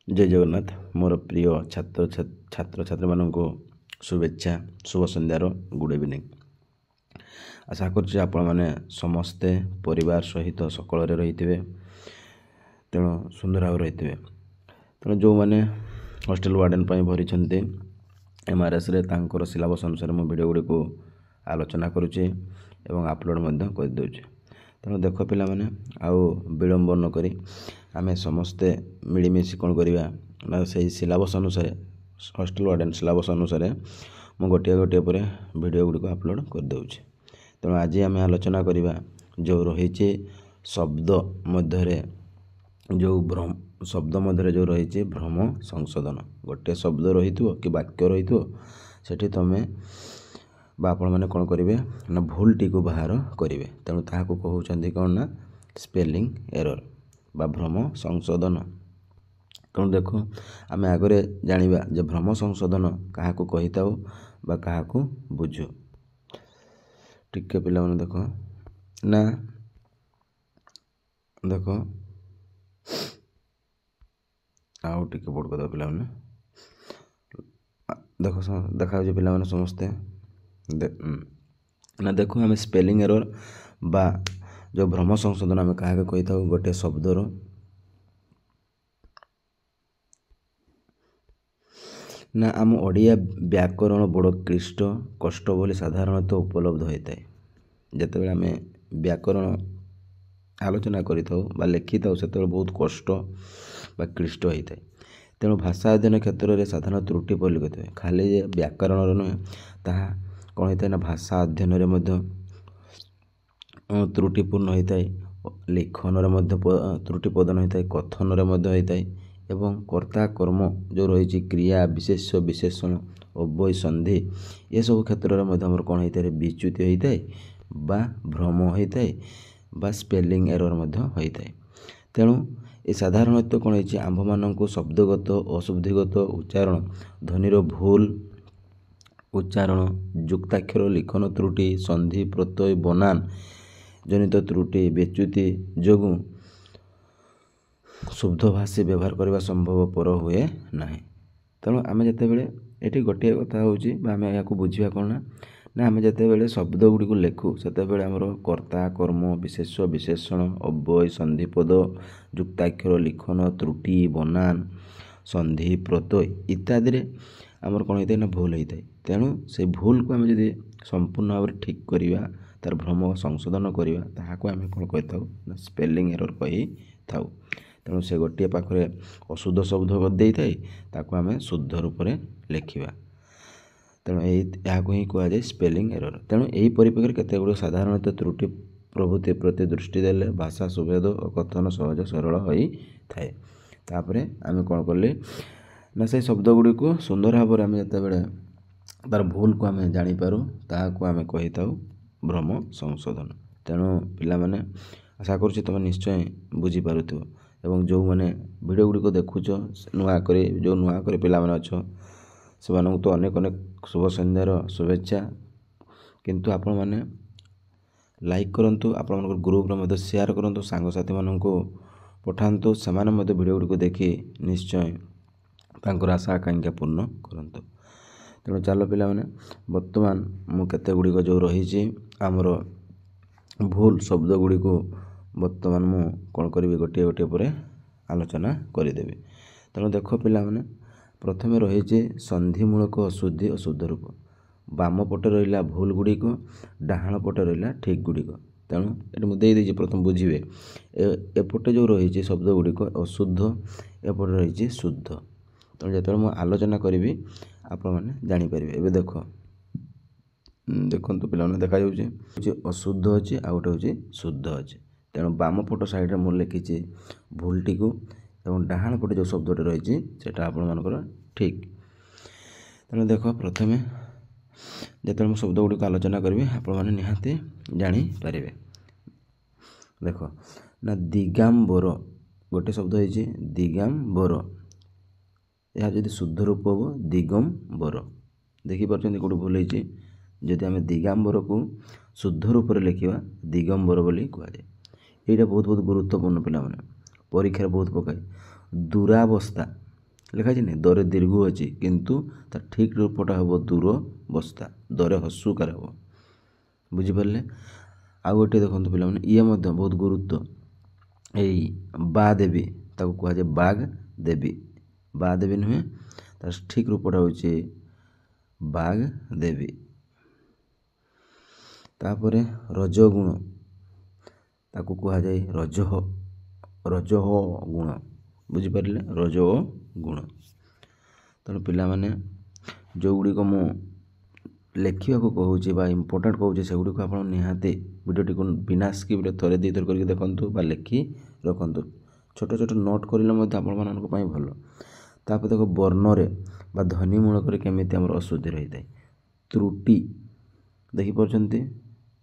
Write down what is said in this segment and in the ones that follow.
जय जगन्नाथ मोर प्रिय छात्र छात्री मानक शुभेच्छा शुभ संध्यार गुड इवनिंग। आशा करुच्ची आपण मैंने समस्ते परिवार सहित सकल रही तेणु सुंदर भाव रही तेणु जो मैंने हॉस्टल वार्डन भरी MRS रे तांकर सिलेबस अनुसार मो वीडियो गुड़ी को आलोचना करुचे एवं अपलोड कर दूचे। तेणु देख पिला माने आउ विलंब न करी आमे समस्ते मिलमिशि कौन करवा ना से सिलेबस अनुसार हॉस्टल वार्डन सिलेबस अनुसार मु गोटे गोटे पर वीडियो गुड़ी को अपलोड कर दूचे। तेणु आज आम आलोचना करवा जो रही शब्द मध्य जो भ्रम शब्द मध्य जो रही भ्रम संशोधन गोटे शब्द रही कि वाक्य रही सेठी तमें आपण मैंने कौन करेंगे ना भूल टी को बाहर करेंगे। तेणु ताकू कहते कौन ना स्पेलिंग एरर बा भ्रम संशोधन। तेणु देख आम आगे जाना जे भ्रम संशोधन क्या कही था क्या बुझु टिके पिला माने देख ना देख आउ टिके बोर्ड कर पिला माने देख देखा पिला माने समस्ते ना देखो आम स्पेलिंग एरर बा जो भ्रम संशोधन आम क्या कही था गोटे शब्दर ना आम ओडिया व्याकरण बड़ क्लिष्ट कष्ट बोली साधारणतः उपलब्ध होता है। जिते आम व्याकरण आलोचना करें लिखि था से बहुत कष्ट बा क्लिष्ट होता है। तेणु भाषा अध्ययन क्षेत्र में साधारण त्रुटि परिलक्षित हुए खाली व्याकरण नुहे ताहा कौन होता है ना भाषा अध्ययन में त्रुटिपूर्ण होता है लिखन त्रुटिप्रदान होता है कथन होता है एवं कर्ता कर्म जो रही क्रिया विशेष विशेषण अव्यय संधि ये सब क्षेत्र में कौन होता है विच्युति होता है बा भ्रम होता है बा स्पेलिंग एरर होता है। तेणु ये साधारणतः कौन है आंभ मान शब्दगत अशुद्धिगत उच्चारण ध्वनिर भूल उच्चारण युक्ताक्षर लिखन त्रुटि संधि प्रत्यय बनान जनित त्रुटि विच्युति जोगु शुद्ध भाषी व्यवहार करने संभव पर हुए ना। तेणु आम जिते बड़े ये गोटे कथा हूँ आम या बुझा कौन ना आम जिते बड़े शब्द गुड़ी को लिखु से आमर कर्ता कर्म विशेष विशेषण अव्यय संधिपद युक्ताक्षर लिखन त्रुटि बनान संधि प्रत्यय इत्यादि आमर कौन होता है ना भूल होता है। तेणु से भूल को आम जब संपूर्ण भाव ठीक करवा तार भ्रम संशोधन करवा ताकू आम कौन कही था ना स्पेलिंग एरर कही था। तेणु से गोटे पाखे अशुद्ध शब्द दे ताकू आम शुद्ध रूप में लिखा। तेणु यहाँ ही कहुए स्पेलिंग एरर। तेणु यही परिप्रेक्षी केते गुड़े साधारणतः त्रुटि प्रभृति प्रति दृष्टि देले भाषा सुभेद और कथन सहज सरल होई थाए। तापरे आम कौन कले ना से शब्द गुड़ी को सुंदर भाव में आम जिते तार भूल को आम जानीपारू ताकू आम कही था भ्रम संशोधन। तेणु पिला माने आशा करुच्ची तुम निश्चय बुझीपार एवं जो मैंने वीडियो गुड़ी को देखुच नुआक जो नुआक पिला माने अच्छो से तो अनेक अनेक शुभ संध्यार शुभेच्छा। किंतु आपण मैंने लाइक करंतु आपण ग्रुप में शेयर करंतु सांगसाथी मानक पठातु से वीडियो गुड़ी को देखी निश्चय तांकर आशा आकांक्षा पूर्ण करंतु। तेणु चलो पिला माने वर्तमान मु केते गुड़ी को जो रही आमर भूल शब्द गुड़ी को वर्तमान मु कौन करी गोटे गोटे पर आलोचना करदेवी। तेणु देख पिला माने प्रथम रही संधिमूलक अशुद्धि और शुद्ध रूप बाम पटे रहा भूल गुड़िक डाहाण पटे रहा ठीक गुड़िक। तेणु ये मुझे देदी प्रथम बुझे एपटे जो रही शब्द गुड़िक अशुद्ध एपटे रही शुद्ध। तेणु जो मुझे आलोचना करी आपण मैंने जापर ए देख देखु पिला देखा अशुद्ध अच्छे आ गए हूँ शुद्ध अच्छे। तेणु बाम पट साइड में लिखी भूलटी को एवं डाहाण पटे जो शब्दटे रही है आपण मानकर ठीक। तेणु देख प्रथमे जो मुझे शब्द गुड़ी को आलोचना करी आपण मैंने निहाती जानीपारे। देख ना दिगाम्बर गोटे शब्द है दिगाम्बर यह जब शुद्ध रूप हम दिगंबर देखिपार कौट भूल होती जदि आम दिगाम्बर को शुद्ध रूप में लिखा दिगंबर बोली कहुए। यहाँ बहुत बहुत गुरुत्वपूर्ण पिला परीक्षा बहुत पकाए दुरावस्था ଲେଖାଛି ନା ଦରେ ଦୀର୍ଘ ଅଛି କିନ୍ତୁ ତା ଠିକ୍ ରୂପଟା ହେବ ଦୂର ବସ୍ତା, ଦରେ ହସୁକାର ହେବ। ବୁଝିପାରିଲେ? ଆଉ ଗୋଟିଏ ଦେଖନ୍ତୁ ପିଲାମାନେ, ଇଏ ମଧ୍ୟ ବହୁତ ଗୁରୁତ୍ୱ। ଏଇ ବା ଦେବୀ ତାକୁ କୁହାଯାଏ ବାଗ୍ ଦେବୀ। ବା ଦେବୀ ନୁହେଁ, ତାର ଠିକ୍ ରୂପଟା ହେଉଛି ବାଗ୍ ଦେବୀ। ତାପରେ ରଜଗୁଣ ତାକୁ କୁହାଯାଏ ରଜହ ଗୁଣ। ବୁଝିପାରିଲେ? ରଜହ ଗୁଣ। ତେଣୁ ପିଲାମାନେ ଯେଉଁଗୁଡ଼ିକ ମୁଁ ଲେଖିବାକୁ କହୁଛି ବା ଇମ୍ପୋର୍ଟାଣ୍ଟ କହୁଛି ସେଗୁଡ଼ିକୁ ଆପଣ ନିହାତି ଭିଡ଼ିଓଟିକୁ ବିନା ସ୍କିପ୍ରେ ଥରେ ଦୁଇ ଥର କରିକି ଦେଖନ୍ତୁ ବା ଲେଖି ରଖନ୍ତୁ। ଛୋଟ ଛୋଟ ନୋଟ୍ କରିଲେ ମଧ୍ୟ ଆପଣମାନଙ୍କ ପାଇଁ ଭଲ। ତାପରେ ଦେଖ ବର୍ଣ୍ଣରେ ବା ଧ୍ୱନି ମୂଳକରେ କେମିତି ଆମର ଅଶୁଦ୍ଧି ରହିଥାଏ। ତ୍ରୁଟି ଦେଖିପାରୁଛନ୍ତି,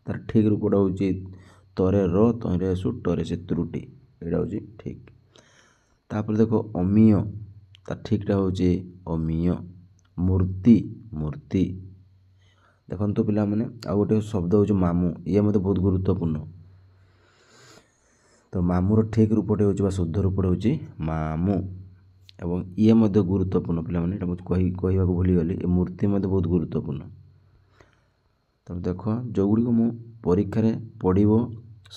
ତାର ଠିକ୍ ରୂପଟା ହେଉଛି ତରେ ର ତରେ ସୁ ଟରେ ସେ ତ୍ରୁଟି, ଏଇଟା ହେଉଛି ଠିକ୍। ତାପରେ ଦେଖ ଅମିୟ, ତା ଠିକ୍ଟା ହେଉଛି ଅମିୟ। ମୂର୍ତ୍ତି ଦେଖନ୍ତୁ ପିଲାମାନେ, ଆଉ ଗୋଟେ ଶବ୍ଦ ହେଉଛି ମାମୁଁ, ଇଏ ମଧ୍ୟ ବହୁତ ଗୁରୁତ୍ୱପୂର୍ଣ୍ଣ। ତ ମାମୁଁର ଠିକ୍ ରୂପଟେ ହେଉଛି ବା ଶୁଦ୍ଧ ରୂପଟେ ହେଉଛି ମାମୁଁ, ଏବଂ ଇଏ ମଧ୍ୟ ଗୁରୁତ୍ୱପୂର୍ଣ୍ଣ ପିଲାମାନେ, ଏଇଟା ମୁଁ କହିବାକୁ ଭୁଲିଗଲି, ଏ ମୂର୍ତ୍ତି ମଧ୍ୟ ବହୁତ ଗୁରୁତ୍ୱପୂର୍ଣ୍ଣ। ତେଣୁ ଦେଖ ଯେଉଁଗୁଡ଼ିକ ମୁଁ ପରୀକ୍ଷାରେ ପଡ଼ିବ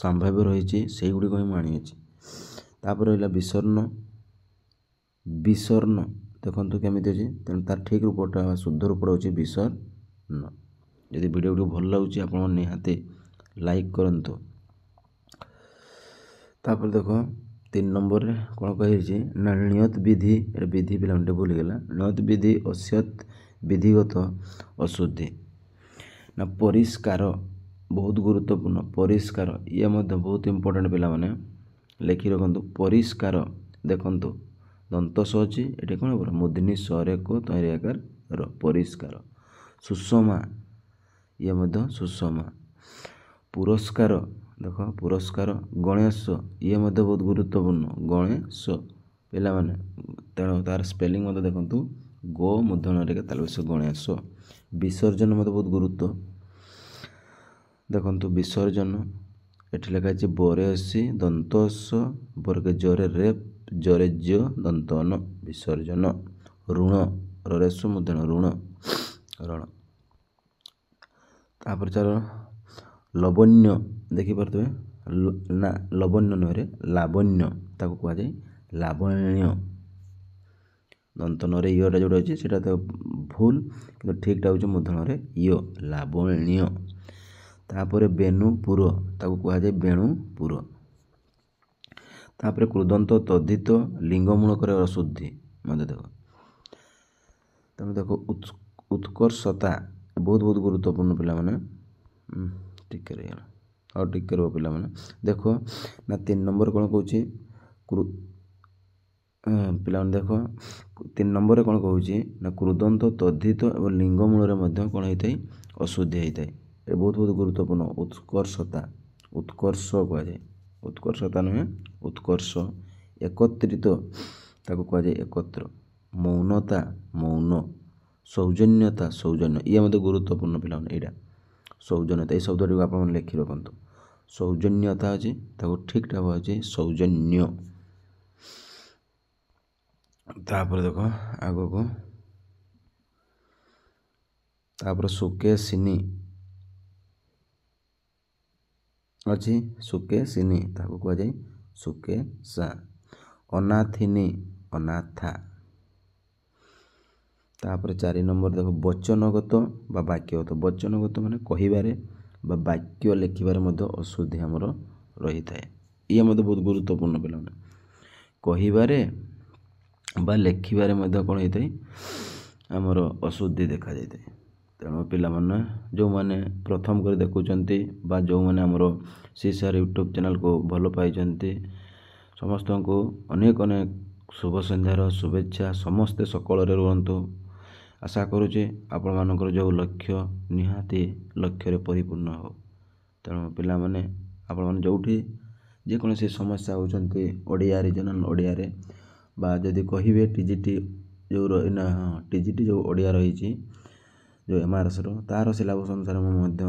ସମ୍ଭାବ୍ୟ ରହିଛି ସେଇଗୁଡ଼ିକ ହିଁ ମୁଁ ଆଣିଅଛି। ତାପରେ ରହିଲା ବିସର୍ଣ୍ଣ ଦେଖନ୍ତୁ କେମିତି ଅଛି, ତେଣୁ ତାର ଠିକ୍ ରୂପଟା ବା ଶୁଦ୍ଧ ରୂପଟା ହେଉଛି ବିସର୍ଣ୍ଣ। ଯଦି ଭିଡ଼ିଓଟି ଭଲ ଲାଗୁଛି ଆପଣ ନିହାତି ଲାଇକ୍ କରନ୍ତୁ। ତାପରେ ଦେଖ 3 ନମ୍ବରରେ କ'ଣ କହିଛି ନା ନିୟତ ବିଧି, ଏଟା ବିଧି ପିଲାମାନେ ଭୁଲିଗଲା। ନିୟତ ବିଧି ଅସ୍ୟତ୍ ବିଧିଗତ ଅଶୁଦ୍ଧି। ନା ପରିଷ୍କାର ବହୁତ ଗୁରୁତ୍ୱପୂର୍ଣ୍ଣ। ପରିଷ୍କାର ଇଏ ମଧ୍ୟ ବହୁତ ଇମ୍ପୋର୍ଟାଣ୍ଟ ପିଲାମାନେ, ଲେଖି ରଖନ୍ତୁ। ପରିଷ୍କାର ଦେଖନ୍ତୁ ଦନ୍ତ ସ ଅଛି, ଏଠି କ'ଣ ହେବ ମୁଦିନୀ ସରେ କୋ ତୈରେ ଆକାର ର, ପରିଷ୍କାର। ସୁଷମା ଇଏ ମଧ୍ୟ ସୁଷମା। ପୁରସ୍କାର ଦେଖ ପୁରସ୍କାର। ଗଣେଶ ଇଏ ମଧ୍ୟ ବହୁତ ଗୁରୁତ୍ୱପୂର୍ଣ୍ଣ, ଗଣେଶ ପିଲାମାନେ, ତେଣୁ ତାର ସ୍ପେଲିଂ ମଧ୍ୟ ଦେଖନ୍ତୁ ଗୋ ମୁଦ୍ରଣରେ ତାଲବେଶ ଗଣେଶ। ବିସର୍ଜନ ମଧ୍ୟ ବହୁତ ଗୁରୁତ୍ୱ। ଦେଖନ୍ତୁ ବିସର୍ଜନ ଏଠି ଲେଖା ଅଛି ବରେ ଅସି ଦନ୍ତ ସ ବର୍ଗେ ଜରେ ରେ ଜରେ ଜ ଦନ୍ତ ନ, ବିସର୍ଜନ। ଋଣ ରେଶ ମୁଦ୍ରଣ ଋଣ। ତାପରେ ଚାଲ ଲବଣ୍ୟ ଦେଖିପାରୁଥିବେ, ନା ଲବଣ୍ୟ ନୁହେଁ ଲାବଣ୍ୟ, ତାକୁ କୁହାଯାଏ ଲାବଣ୍ୟ। ଦନ୍ତ ନରେ ଇୟଟା ଯେଉଁଟା ଅଛି ସେଇଟା ତ ଭୁଲ, କିନ୍ତୁ ଠିକ୍ଟା ହେଉଛି ମୁଦ୍ରଣରେ ଇୟ, ଲାବଣ୍ୟ। ତାପରେ ବେଣୁପୁର ତାକୁ କୁହାଯାଏ ବେଣୁପୁର। ତାପରେ କୃଦନ୍ତ ତଦ୍ଧିତ ଲିଙ୍ଗମୂଳକରେ ଅଶୁଦ୍ଧି ମଧ୍ୟ ଦେଖ। ତେଣୁ ଦେଖ ଉତ୍କର୍ଷତା ବହୁତ ଗୁରୁତ୍ୱପୂର୍ଣ୍ଣ ପିଲାମାନେ। ଟିକେ ରହିଗଲା, ଆଉ ଟିକେ ରୁହ ପିଲାମାନେ। ଦେଖ ନା 3 ନମ୍ବର କ'ଣ କହୁଛି ପିଲାମାନେ, ଦେଖ 3 ନମ୍ବରରେ କ'ଣ କହୁଛି ନା କୃଦନ୍ତ ତଦ୍ଧିତ ଏବଂ ଲିଙ୍ଗ ମୂଳରେ ମଧ୍ୟ କ'ଣ ହେଇଥାଏ ଅଶୁଦ୍ଧି ହେଇଥାଏ। ଏ ବହୁତ ଗୁରୁତ୍ୱପୂର୍ଣ୍ଣ। ଉତ୍କର୍ଷ କୁହାଯାଏ, ଉତ୍କର୍ଷତା ନୁହେଁ ଉତ୍କର୍ଷ। ଏକତ୍ରିତ ତାକୁ କୁହାଯାଏ ଏକତ୍ର। ମୌନତା ମୌନ। ସୌଜନ୍ୟତା ସୌଜନ୍ୟ, ଇଏ ମଧ୍ୟ ଗୁରୁତ୍ୱପୂର୍ଣ୍ଣ ପିଲାମାନେ। ଏଇଟା ସୌଜନ୍ୟତା, ଏଇ ଶବ୍ଦଟିକୁ ଆପଣମାନେ ଲେଖି ରଖନ୍ତୁ। ସୌଜନ୍ୟତା ଅଛି, ତାକୁ ଠିକ୍ଟା ହେଉଛି ସୌଜନ୍ୟ। ତାପରେ ଦେଖ ଆଗକୁ, ତାପରେ ସୁକେଶିନୀ ଅଛି, ସୁକେଶିନୀ ତାକୁ କୁହାଯାଏ ସୁକେଶା। ଅନାଥିନୀ ଅନାଥା। ତାପରେ 4 ନମ୍ବର ଦେଖ ବଚନଗତ ବା ବାକ୍ୟଗତ। ବଚନଗତ ମାନେ କହିବାରେ ବା ବାକ୍ୟ ଲେଖିବାରେ ମଧ୍ୟ ଅଶୁଦ୍ଧି ଆମର ରହିଥାଏ। ଇଏ ମଧ୍ୟ ବହୁତ ଗୁରୁତ୍ୱପୂର୍ଣ୍ଣ ପିଲାମାନେ। କହିବାରେ ବା ଲେଖିବାରେ ମଧ୍ୟ କ'ଣ ହେଇଥାଏ ଆମର ଅଶୁଦ୍ଧି ଦେଖାଯାଇଥାଏ। ତେଣୁ ପିଲାମାନେ ଯେଉଁମାନେ ପ୍ରଥମ କରି ଦେଖୁଛନ୍ତି ବା ଯେଉଁମାନେ ଆମର CCR ୟୁଟ୍ୟୁବ୍ ଚ୍ୟାନେଲ୍କୁ ଭଲ ପାଇଛନ୍ତି, ସମସ୍ତଙ୍କୁ ଅନେକ ଶୁଭ ସନ୍ଧ୍ୟାର ଶୁଭେଚ୍ଛା। ସମସ୍ତେ ସକଳରେ ରୁହନ୍ତୁ। ଆଶା କରୁଛି ଆପଣମାନଙ୍କର ଯେଉଁ ଲକ୍ଷ୍ୟ ନିହାତି ଲକ୍ଷ୍ୟରେ ପରିପୂର୍ଣ୍ଣ ହେଉ। ତେଣୁ ପିଲାମାନେ ଆପଣମାନେ ଯେଉଁଠି ଯେକୌଣସି ସମସ୍ୟା ହେଉଛନ୍ତି ଓଡ଼ିଆ ରିଜନାଲ୍ ଓଡ଼ିଆରେ, ବା ଯଦି କହିବେ TGT ଯେଉଁ ଓଡ଼ିଆ ରହିଛି ଯେଉଁ MRSର ତା'ର ସିଲାବସ୍ ଅନୁସାରେ ମୁଁ ମଧ୍ୟ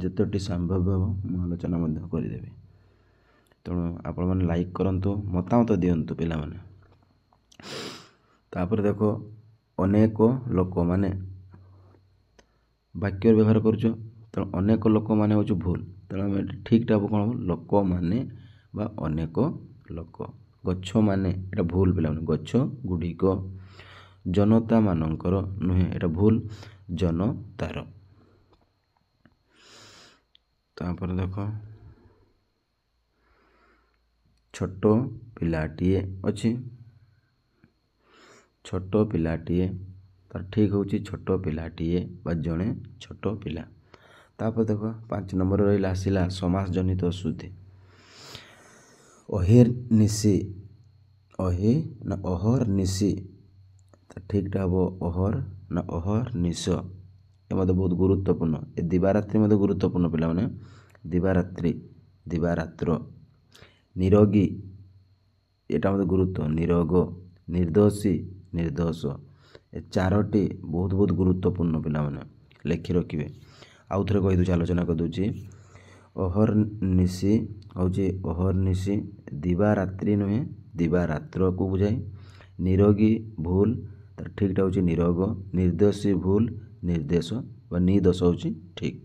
ଯେତୋଟି ସମ୍ଭବ ହେବ ମୁଁ ଆଲୋଚନା ମଧ୍ୟ କରିଦେବି। ତେଣୁ ଆପଣମାନେ ଲାଇକ୍ କରନ୍ତୁ, ମତାମତ ଦିଅନ୍ତୁ ପିଲାମାନେ। ତାପରେ ଦେଖ ଅନେକ ଲୋକମାନେ ବାକ୍ୟର ବ୍ୟବହାର କରୁଛ। ତେଣୁ ଅନେକ ଲୋକମାନେ ହେଉଛି ଭୁଲ। ତେଣୁ ଆମେ ଠିକ୍ଟା ହେବ କ'ଣ ହେବ ଲୋକମାନେ ବା ଅନେକ ଲୋକ। ଗଛମାନେ ଏଇଟା ଭୁଲ ପିଲାମାନେ, ଗଛ ଗୁଡ଼ିକ। ଜନତାମାନଙ୍କର ନୁହେଁ, ଏଇଟା ଭୁଲ, ଜନତାର। ତାପରେ ଦେଖ ଛୋଟ ପିଲାଟିଏ ଅଛି। ଛୋଟ ପିଲାଟିଏ, ତାର ଠିକ୍ ହେଉଛି ଛୋଟ ପିଲାଟିଏ ବା ଜଣେ ଛୋଟ ପିଲା। ତାପରେ ଦେଖ 5 ନମ୍ବରରେ ରହିଲା ଆସିଲା ସମାସ ଜନିତ ଶୁଦ୍ଧି। ଅହିର୍ନିଶି, ଅହର୍ନିଶି, ଠିକ୍ଟା ହେବ ଅହର ନା ଅହର୍ନିଶ। ଏ ମଧ୍ୟ ବହୁତ ଗୁରୁତ୍ୱପୂର୍ଣ୍ଣ। ଏ ଦିବାରାତ୍ରି ମଧ୍ୟ ଗୁରୁତ୍ୱପୂର୍ଣ୍ଣ ପିଲାମାନେ। ଦିବାରାତ୍ରି, ଦିବାରାତ୍ର। ନିରୋଗୀ, ଏଟା ମଧ୍ୟ ଗୁରୁତ୍ୱ, ନିରୋଗ। ନିର୍ଦ୍ଦୋଷୀ, ନିର୍ଦ୍ଦୋଷ। ଏ 4ଟି ବହୁତ ବହୁତ ଗୁରୁତ୍ୱପୂର୍ଣ୍ଣ ପିଲାମାନେ, ଲେଖି ରଖିବେ। ଆଉ ଥରେ କହିଦେଉଛି, ଆଲୋଚନା କରିଦେଉଛି। ଅହର୍ନିଶି ହେଉଛି ଅହର୍ନିଶି, ଦିବାରାତ୍ରି ନୁହେଁ ଦିବାରାତ୍ରକୁ ବୁଝାଏ। ନିରୋଗୀ ଭୁଲ, ତାର ଠିକ୍ଟା ହେଉଛି ନିରୋଗ। ନିର୍ଦ୍ଦୋଷୀ ଭୁଲ, ନିର୍ଦ୍ଦେଶ ବା ନିଦୋଷ ହେଉଛି ଠିକ୍।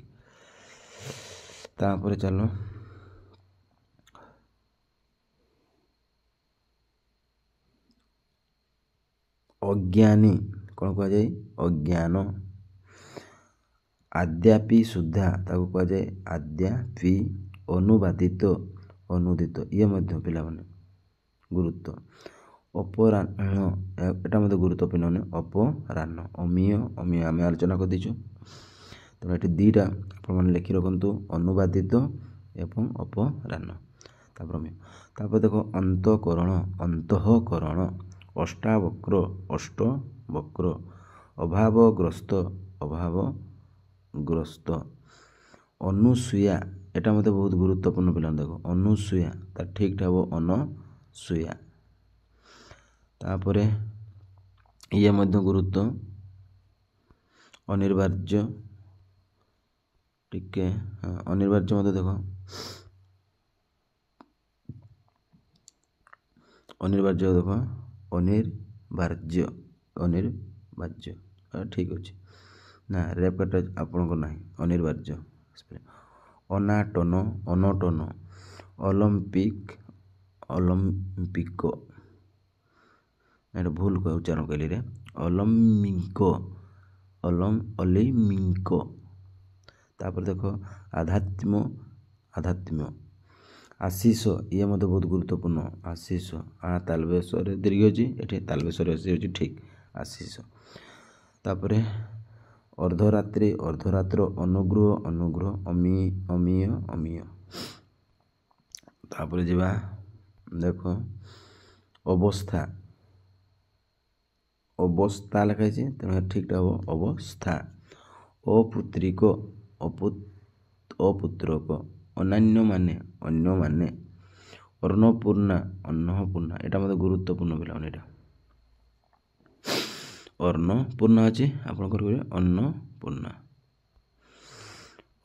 ତାପରେ ଚାଲ ଅଜ୍ଞାନୀ, କ'ଣ କୁହାଯାଏ ଅଜ୍ଞାନ। ଆଦ୍ୟାପି ସୁଦ୍ଧା, ତାକୁ କୁହାଯାଏ ଆଦ୍ୟାପି। ଅନୁବାଦିତ, ଅନୁଦିତ, ଇଏ ମଧ୍ୟ ପିଲାମାନେ ଗୁରୁତ୍ୱ। ଅପରାହ୍ନ, ଏଟା ମଧ୍ୟ ଗୁରୁତ୍ୱପୂର୍ଣ୍ଣ। ଅପରାହ୍ନ, ଅମିୟ, ଅମିୟ ଆମେ ଆଲୋଚନା କରିଦେଇଛୁ। ତେଣୁ ଏଠି 2ଟା ଆପଣମାନେ ଲେଖି ରଖନ୍ତୁ, ଅନୁବାଦିତ ଏବଂ ଅପରାହ୍ନ। ତାପରେ ଅମିୟ। ତାପରେ ଦେଖ ଅନ୍ତଃକରଣ, ଅନ୍ତଃକରଣ। ଅଷ୍ଟାବକ୍ର, ଅଷ୍ଟବକ୍ର। ଅଭାବଗ୍ରସ୍ତ, ଅଭାବଗ୍ରସ୍ତ। ଅନୁସୂୟା, ଏଟା ମଧ୍ୟ ବହୁତ ଗୁରୁତ୍ୱପୂର୍ଣ୍ଣ ପିଲାମାନେ ଦେଖ। ଅନୁସୂୟା, ତାର ଠିକ୍ଟା ହେବ ଅନସୂୟା। ତାପରେ ଇଏ ମଧ୍ୟ ଗୁରୁତ୍ୱ। ଅନିବାର୍ଯ୍ୟ, ଟିକେ ଅନିବାର୍ଯ୍ୟ ମଧ୍ୟ ଦେଖ। ଅନିବାର୍ଯ୍ୟ ଦେଖ, ଅନିବାର୍ଯ୍ୟ, ଅନିବାର୍ଯ୍ୟ, ଠିକ୍ ଅଛି ନା, ରେପ୍ କାଟା ଆପଣଙ୍କର ନାହିଁ, ଅନିବାର୍ଯ୍ୟ। ଅନାଟନ, ଅନଟନ। ଅଲମ୍ପିକ, ଅଲମ୍ପିକ, ଏଇଟା ଭୁଲ ଉଚ୍ଚାରଣ କହିଲି ରେ। Olympic, Olympic. ତାପରେ ଦେଖ ଆଧ୍ୟାତ୍ମ, ଆଧ୍ୟାତ୍ମ। ଆଶିଷ, ଇଏ ମଧ୍ୟ ବହୁତ ଗୁରୁତ୍ୱପୂର୍ଣ୍ଣ। ଆଶିଷ, ତାଲବେଶରେ ଦୀର୍ଘ ଅଛି, ଏଠି ତାଲବେଶରେ ଅଛି ଠିକ୍, ଆଶିଷ। ତାପରେ ଅର୍ଦ୍ଧରାତ୍ରି, ଅର୍ଦ୍ଧରାତ୍ର। ଅନୁଗ୍ରହ, ଅନୁଗ୍ରହ। ଅମିୟ, ଅମିୟ। ତାପରେ ଯିବା ଦେଖ ଅବସ୍ଥା, ଅବସ୍ଥା ଲେଖା ହେଇଛି, ତେଣୁ ଠିକ୍ଟା ହେବ ଅବସ୍ଥା। ଅପୁତ୍ରିକ, ଅପୁତ୍ରକ। ଅନ୍ୟାନ୍ୟମାନେ, ଅନ୍ୟମାନେ। ଅନ୍ନପୂର୍ଣ୍ଣା, ଅନ୍ନପୂର୍ଣ୍ଣା, ଏଟା ମଧ୍ୟ ଗୁରୁତ୍ୱପୂର୍ଣ୍ଣ ପିଲାମାନେ। ଏଇଟା ଅନ୍ନପୂର୍ଣ୍ଣା ଅଛି, ଆପଣ କରିବେ ଅନ୍ନପୂର୍ଣ୍ଣା।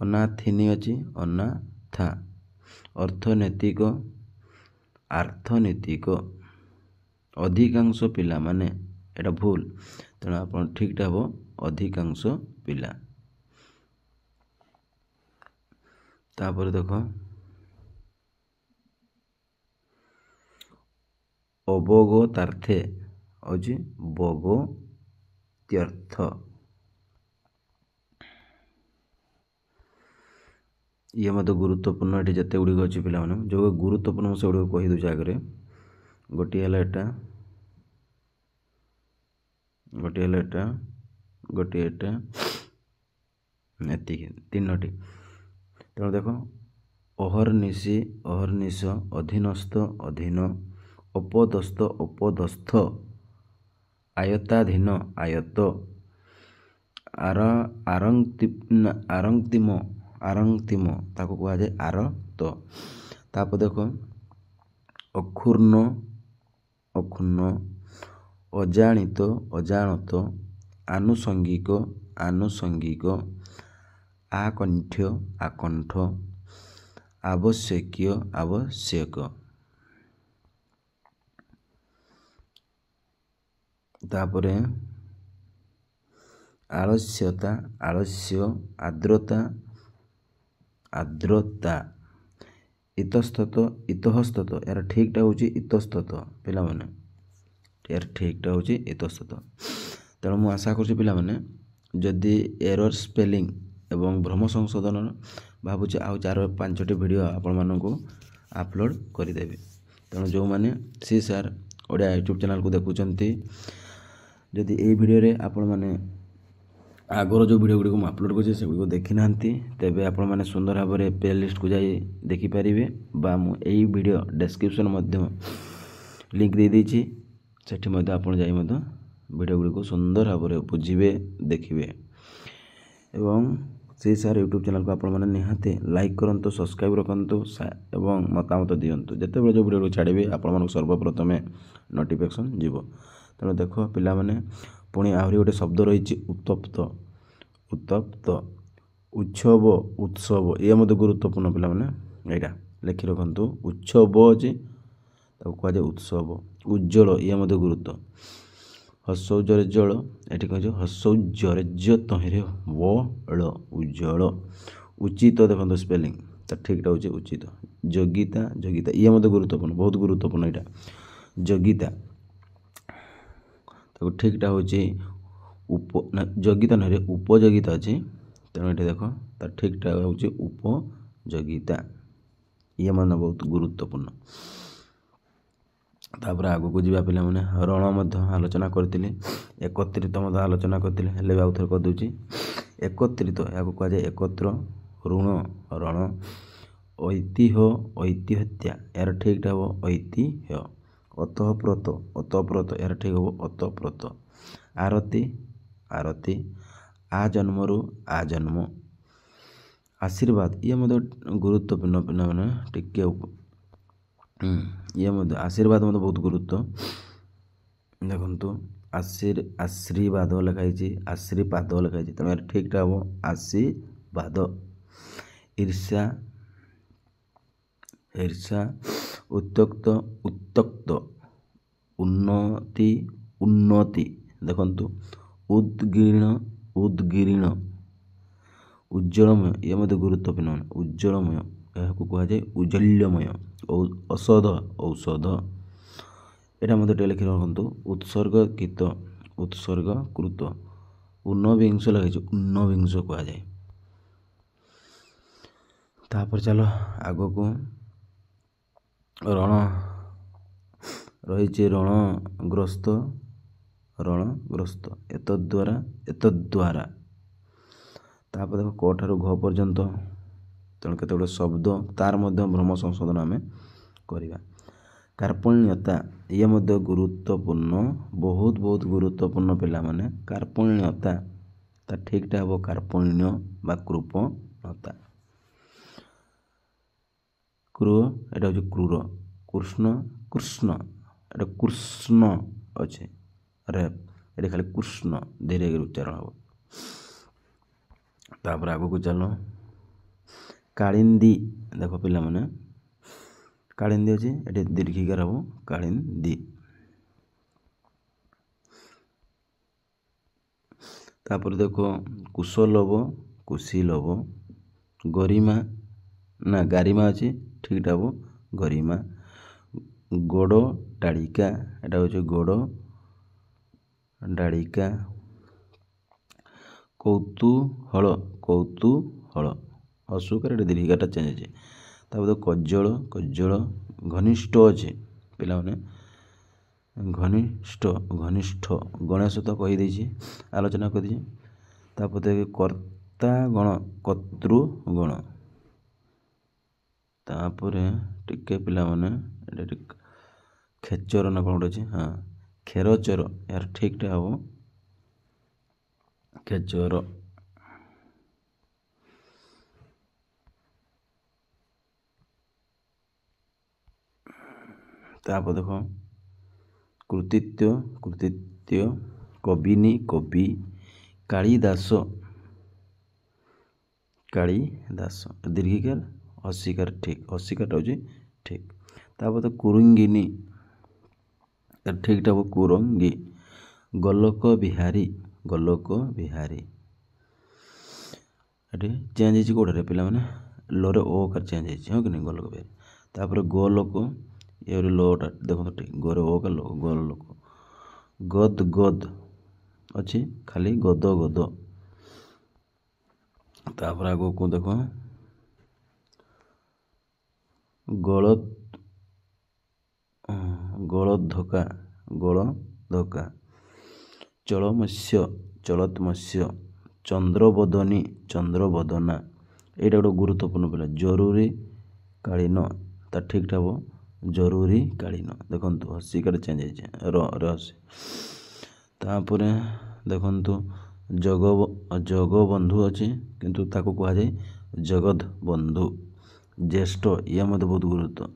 ଅନାଥିନୀ ଅଛି, ଅନାଥା। ଅର୍ଥନୈତିକ, ଆର୍ଥନୈତିକ। ଅଧିକାଂଶ ପିଲାମାନେ, ଏଟା ଭୁଲ, ତେଣୁ ଆପଣ ଠିକ୍ଟା ହେବ ଅଧିକାଂଶ ପିଲା। ତାପରେ ଦେଖ ଅବଗତାର୍ଥେ ହେଉଛି ବଗତ୍ୟର୍ଥ। ଇଏ ମଧ୍ୟ ଗୁରୁତ୍ୱପୂର୍ଣ୍ଣ। ଏଠି ଯେତେ ଗୁଡ଼ିକ ଅଛି ପିଲାମାନେ, ଯେଉଁ ଗୁରୁତ୍ୱପୂର୍ଣ୍ଣ ମୁଁ ସେଗୁଡ଼ିକ କହିଦେଉଛି ଆଗରେ। ଗୋଟିଏ ହେଲା ଏଟା, ଗୋଟିଏ ହେଲା ଏଟା, ଗୋଟିଏ ଏଟା, ଏତିକି 3ଟି। ତେଣୁ ଦେଖ ଅହର୍ନିଶି, ଅହର୍ନିଶ। ଅଧୀନସ୍ଥ, ଅଧୀନ। ଅପଦସ୍ଥ, ଅପଦସ୍ଥ। ଆୟତ୍ତାଧୀନ, ଆୟତ୍ତ। ଆରକ୍ତିମ, ଆରକ୍ତିମ, ତାକୁ କୁହାଯାଏ ଆରତ। ତାପରେ ଦେଖ ଅକ୍ଷୁର୍ଣ୍ଣ, ଅକ୍ଷୁର୍ଣ୍ଣ। ଅଜାଣିତ, ଅଜାଣତ। ଆନୁଷଙ୍ଗିକ, ଆନୁଷଙ୍ଗିକ। ଆକଣ୍ଠ୍ୟ, ଆକଣ୍ଠ। ଆବଶ୍ୟକୀୟ, ଆବଶ୍ୟକ। ତାପରେ ଆଳସ୍ୟତା ଆଳସ୍ୟ ଆର୍ଦ୍ରତା ଆର୍ଦ୍ରତା ଇତସ୍ତତ ଇତଃସ୍ତତ ଏହାର ଠିକ୍ଟା ହେଉଛି ଇତସ୍ତତ ପିଲାମାନେ ଏହାର ଠିକ୍ଟା ହେଉଛି ଇତସ୍ତତ। ତେଣୁ ମୁଁ ଆଶା କରୁଛି ପିଲାମାନେ ଯଦି ଏରର୍ ସ୍ପେଲିଂ ଏବଂ ଭ୍ରମ ସଂଶୋଧନ ଭାବୁଛି ଆଉ 4-5ଟି ଭିଡ଼ିଓ ଆପଣମାନଙ୍କୁ ଆପଲୋଡ଼ କରିଦେବି। ତେଣୁ ଯେଉଁମାନେ ସି ସାର୍ ଓଡ଼ିଆ ୟୁଟ୍ୟୁବ୍ ଚ୍ୟାନେଲ୍କୁ ଦେଖୁଛନ୍ତି ଯଦି ଏଇ ଭିଡ଼ିଓରେ ଆପଣମାନେ ଆଗର ଯେଉଁ ଭିଡ଼ିଓ ଗୁଡ଼ିକୁ ମୁଁ ଆପଲୋଡ଼ କରିଛି ସେଗୁଡ଼ିକୁ ଦେଖିନାହାନ୍ତି ତେବେ ଆପଣମାନେ ସୁନ୍ଦର ଭାବରେ ପ୍ଲେ ଲିଷ୍ଟକୁ ଯାଇ ଦେଖିପାରିବେ ବା ମୁଁ ଏଇ ଭିଡ଼ିଓ ଡେସ୍କ୍ରିପସନ୍ ମଧ୍ୟ ଲିଙ୍କ୍ ଦେଇଦେଇଛି ସେଠି ମଧ୍ୟ ଆପଣ ଯାଇ ମଧ୍ୟ ଭିଡ଼ିଓ ଗୁଡ଼ିକୁ ସୁନ୍ଦର ଭାବରେ ବୁଝିବେ ଦେଖିବେ। ଏବଂ ସେଇ ସାର୍ ୟୁଟ୍ୟୁବ୍ ଚ୍ୟାନେଲ୍କୁ ଆପଣମାନେ ନିହାତି ଲାଇକ୍ କରନ୍ତୁ ସବସ୍କ୍ରାଇବ୍ ରଖନ୍ତୁ ଏବଂ ମତାମତ ଦିଅନ୍ତୁ ଯେତେବେଳେ ଯେଉଁ ଭିଡ଼ିଓ ଛାଡ଼ିବେ ଆପଣମାନଙ୍କୁ ସର୍ବପ୍ରଥମେ ନୋଟିଫିକେସନ୍ ଯିବ। ତେଣୁ ଦେଖ ପିଲାମାନେ ପୁଣି ଆହୁରି ଗୋଟେ ଶବ୍ଦ ରହିଛି ଉତ୍ତପ୍ତ ଉତ୍ତପ୍ତ ଉତ୍ସବ ଉତ୍ସବ ଇଏ ମଧ୍ୟ ଗୁରୁତ୍ୱପୂର୍ଣ୍ଣ ପିଲାମାନେ ଏଇଟା ଲେଖି ରଖନ୍ତୁ ଉତ୍ସବ ଅଛି ତାକୁ କୁହାଯାଏ ଉତ୍ସବ ଉଜ୍ଜଳ ଇଏ ମଧ୍ୟ ଗୁରୁତ୍ୱ ହର୍ଷୌଜରେ ଜଳ ଏଠି କୁହାଯାଏ ହର୍ଷୌଜରେ ତହିଁରେ ବଳ ଉଜ୍ଜଳ ଉଚିତ ଦେଖନ୍ତୁ ସ୍ପେଲିଂ ତା ଠିକ୍ଟା ହେଉଛି ଉଚିତ ଯୋଗିତା ଯୋଗିତା ଇଏ ମଧ୍ୟ ଗୁରୁତ୍ୱପୂର୍ଣ୍ଣ ବହୁତ ଗୁରୁତ୍ୱପୂର୍ଣ୍ଣ ଏଇଟା ଯୋଗିତା ତାକୁ ଠିକ୍ଟା ହେଉଛି ଯୋଗିତା ନୁହେଁ ଉପଯୋଗିତା ଅଛି ତେଣୁ ଏଠି ଦେଖ ତାର ଠିକ୍ଟା ହେଉଛି ଉପଯୋଗିତା ଇଏ ମାନେ ବହୁତ ଗୁରୁତ୍ୱପୂର୍ଣ୍ଣ। ତାପରେ ଆଗକୁ ଯିବା ପିଲାମାନେ ରଣ ମଧ୍ୟ ଆଲୋଚନା କରିଥିଲେ ଏକତ୍ରିତ ମଧ୍ୟ ଆଲୋଚନା କରିଥିଲେ ହେଲେ ବି ଆଉ ଥରେ କରିଦେଉଛି ଏକତ୍ରିତ ଏହାକୁ କୁହାଯାଏ ଏକତ୍ର ଋଣ ରଣ ଐତିହ୍ୟ ଐତିହତ୍ୟା ଏହାର ଠିକ୍ଟା ହେବ ଐତିହ୍ୟ ଅତଃପ୍ରତ ଅତଃପ୍ରତ ଏହାର ଠିକ୍ ହେବ ଅତଃପ୍ରତ ଆରତି ଆରତି ଆ ଜନ୍ମରୁ ଆ ଜନ୍ମ ଆଶୀର୍ବାଦ ଇଏ ମଧ୍ୟ ଗୁରୁତ୍ୱପୂର୍ଣ୍ଣ ପିଲାମାନେ ଟିକେ ଇଏ ମଧ୍ୟ ଆଶୀର୍ବାଦ ମଧ୍ୟ ବହୁତ ଗୁରୁତ୍ୱ ଦେଖନ୍ତୁ ଆଶୀର୍ବାଦ ଲେଖା ହେଇଛି ଆଶୀର୍ବାଦ ଲେଖା ହେଇଛି ତେଣୁ ଏହାର ଠିକ୍ଟା ହେବ ଆଶୀର୍ବାଦ ଈର୍ଷା ଈର୍ଷା ଉତ୍ତ୍ୟକ୍ତ ଉତ୍ତକ୍ତ ଉନ୍ନତି ଉନ୍ନତି ଦେଖନ୍ତୁ ଉଦ୍ଗୀର୍ଣ ଉଦ୍ଗୀର୍ଣ ଉଜ୍ଜଳମୟ ଇଏ ମଧ୍ୟ ଗୁରୁତ୍ୱପୂର୍ଣ୍ଣ ଉଜ୍ଜଳମୟ ଏହାକୁ କୁହାଯାଏ ଉଜ୍ଜଲ୍ୟମୟ ଔଷଧ ଔଷଧ ଏଇଟା ମଧ୍ୟ ଟିକେ ଲେଖି ରଖନ୍ତୁ ଉତ୍ସର୍ଗୀକୃତ ଉତ୍ସର୍ଗୀକୃତ ଊନବିଂଶ ଲେଖିଛି ଊନବିଂଶ କୁହାଯାଏ। ତାପରେ ଚାଲ ଆଗକୁ ରଣ ରହିଛି ରଣଗ୍ରସ୍ତ ଏତଦ୍ଦ୍ୱାରା ତାପରେ ଦେଖ କ ଠାରୁ ଘ ପର୍ଯ୍ୟନ୍ତ ତେଣୁ କେତେ ଗୁଡ଼ିଏ ଶବ୍ଦ ତାର ମଧ୍ୟ ଭ୍ରମ ସଂଶୋଧନ ଆମେ କରିବା କାର୍ପଣ୍ୟତା ଇଏ ମଧ୍ୟ ଗୁରୁତ୍ୱପୂର୍ଣ୍ଣ ବହୁତ ଗୁରୁତ୍ୱପୂର୍ଣ୍ଣ ପିଲାମାନେ କାର୍ପଣ୍ୟତା ତା ଠିକ୍ଟା ହେବ କାର୍ପଣ୍ୟ ବା କୃପଣତା କ୍ରୁର ଏଇଟା ହେଉଛି କ୍ରୁର କୃଷ୍ଣ କୃଷ୍ଣ ଏଇଟା କୃଷ୍ଣ ଅଛି ରେ ଏଠି ଖାଲି କୃଷ୍ଣ ଧୀରେ ଧୀରେ ଉଚ୍ଚାରଣ ହେବ। ତାପରେ ଆଗକୁ ଚାଲ କାଳିନ୍ଦୀ ଦେଖ ପିଲାମାନେ କାଳିନ୍ଦୀ ଅଛି ଏଠି ଦୀର୍ଘିକାର ହେବ କାଳିନ୍ଦୀ ତାପରେ ଦେଖ କୁଶଲଭ କୁଶୀଲଭ ଗରିମା ନା ଗାରିମା ଅଛି ଠିକ୍ଟା ହେବ ଗରିମା ଗୋଡ଼ ଡାଳିକା ଏଇଟା ହେଉଛି ଗୋଡ଼ ଡାଳିକା କୌତୂହଳ କୌତୂହଳ ହସୁକାର ଏଠି ଦୀର୍ଘିକାରଟା ଚେଞ୍ଜ ଅଛି ତାପରେ କଜ୍ଜଳ କଜ୍ଜଳ ଘନିଷ୍ଠ ଅଛି ପିଲାମାନେ ଘନିଷ୍ଠ ଘନିଷ୍ଠ ଗଣେଶ ତ କହିଦେଇଛି ଆଲୋଚନା କରିଦେଇଛି ତାପରେ କର୍ତ୍ତା ଗଣ କର୍ତ୍ତୃଗଣ ତାପରେ ଟିକେ ପିଲାମାନେ ଏଇଟା ଟିକେ ଖେଚର ନା କ'ଣ ଗୋଟେ ଅଛି ହଁ ଖେରଚର ଏହାର ଠିକ୍ଟା ହେବ ଖେଚର ତାପରେ ଦେଖ କୃତିତ୍ୱ କୃତିତ୍ୱ କବିନି କବି କାଳିଦାସ କାଳିଦାସ ଦୀର୍ଘିକାର ଅସ୍ୱୀକାର ଠିକ୍ ଅସ୍ୱୀକାରଟା ହେଉଛି ଠିକ୍ ତାପରେ କୁରଙ୍ଗିନୀ ଠିକ୍ଟା ହେବ କୁରଙ୍ଗୀ ଗୋଲୋକ ବିହାରୀ ଗୋଲୋକ ବିହାରୀ ଏଠି ଚେଞ୍ଜ ହେଇଛି କେଉଁଠାରେ ପିଲାମାନେ ଲୋରେ ଓ କାର ଚେଞ୍ଜ ହେଇଛି ହଁ କି ନାହିଁ ଗୋଲୋକ ବିହାରୀ। ତାପରେ ଗୋଲୋକ ଏ ଲୋଟା ଦେଖନ୍ତୁ ଠିକ୍ ଗୋରେ ଓ କା ଲୋ ଗୋଲୋକ। ଗଦ ଗଦ ଅଛି ଖାଲି ଗଦ ଗଦ। ତାପରେ ଆଗକୁ ଦେଖ ଗୋଳଦ ଗୋଳଦ ଧକା ଗୋଳ ଧକା। ଚଳମତ୍ସ୍ୟ ଚଳତ ମତ୍ସ୍ୟ। ଚନ୍ଦ୍ରବଦନୀ ଚନ୍ଦ୍ରବଦନା। ଏଇଟା ଗୋଟେ ଗୁରୁତ୍ୱପୂର୍ଣ୍ଣ ପିଲା ଜରୁରୀ କାଳୀନ ତା ଠିକ୍ଟା ହେବ ଜରୁରୀ କାଳୀନ। ଦେଖନ୍ତୁ ହସିକାରେ ଚେଞ୍ଜ ହେଇଛି ହସି। ତାପରେ ଦେଖନ୍ତୁ ଜଗବନ୍ଧୁ ଅଛି କିନ୍ତୁ ତାକୁ କୁହାଯାଏ ଜଗତ ବନ୍ଧୁ। ଜ୍ୟେଷ୍ଠ ଇଏ ମଧ୍ୟ ବହୁତ ଗୁରୁତ୍ୱ।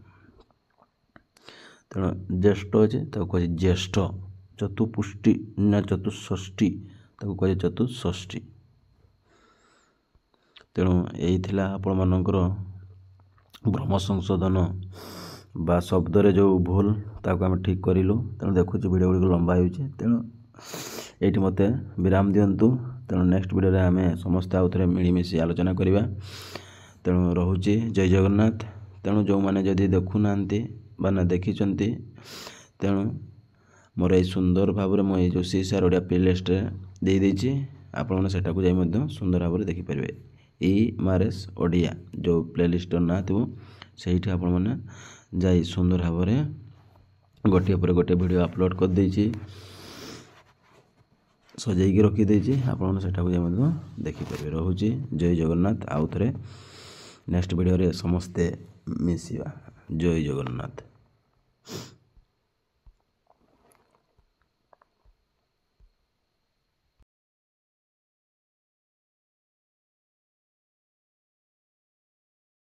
ତେଣୁ ଜ୍ୟେଷ୍ଠ ଅଛି ତାକୁ କୁହାଯାଏ ଜ୍ୟେଷ୍ଠ। ଚତୁଃପୁଷ୍ଟି ନା ଚତୁଃଷଷ୍ଠୀ ତାକୁ କୁହାଯାଏ ଚତୁଃଷଷ୍ଠୀ। ତେଣୁ ଏଇ ଥିଲା ଆପଣମାନଙ୍କର ଭ୍ରମ ସଂଶୋଧନ ବା ଶବ୍ଦରେ ଯେଉଁ ଭୁଲ ତାକୁ ଆମେ ଠିକ୍ କରିଲୁ। ତେଣୁ ଦେଖୁଛୁ ଭିଡ଼ିଓ ଗୁଡ଼ିକ ଲମ୍ବା ହେଉଛି ତେଣୁ ଏଇଠି ମୋତେ ବିରାମ ଦିଅନ୍ତୁ। ତେଣୁ ନେକ୍ସଟ ଭିଡ଼ିଓରେ ଆମେ ସମସ୍ତେ ଆଉ ଥରେ ମିଳିମିଶି ଆଲୋଚନା କରିବା। ତେଣୁ ରହୁଛି ଜୟ ଜଗନ୍ନାଥ। ତେଣୁ ଯେଉଁମାନେ ଯଦି ଦେଖୁନାହାନ୍ତି ବା ନା ଦେଖିଛନ୍ତି ତେଣୁ ମୋର ଏଇ ସୁନ୍ଦର ଭାବରେ ମୁଁ ଏଇ ଯେଉଁ CSR ଓଡ଼ିଆ ପ୍ଲେଲିଷ୍ଟରେ ଦେଇଦେଇଛି ଆପଣମାନେ ସେଟାକୁ ଯାଇ ମଧ୍ୟ ସୁନ୍ଦର ଭାବରେ ଦେଖିପାରିବେ। EMRS ଓଡ଼ିଆ ଯେଉଁ ପ୍ଲେଲିଷ୍ଟର ନାଁ ଥିବ ସେଇଠି ଆପଣମାନେ ଯାଇ ସୁନ୍ଦର ଭାବରେ ଗୋଟିଏ ପରେ ଗୋଟିଏ ଭିଡ଼ିଓ ଅପଲୋଡ଼ କରିଦେଇଛି ସଜେଇକି ରଖିଦେଇଛି ଆପଣମାନେ ସେଟାକୁ ଯାଇ ମଧ୍ୟ ଦେଖିପାରିବେ। ରହୁଛି ଜୟ ଜଗନ୍ନାଥ। ଆଉ ଥରେ ନେକ୍ସଟ ଭିଡ଼ିଓରେ ସମସ୍ତେ ମିଶିବା। ଜୟ ଜଗନ୍ନାଥ।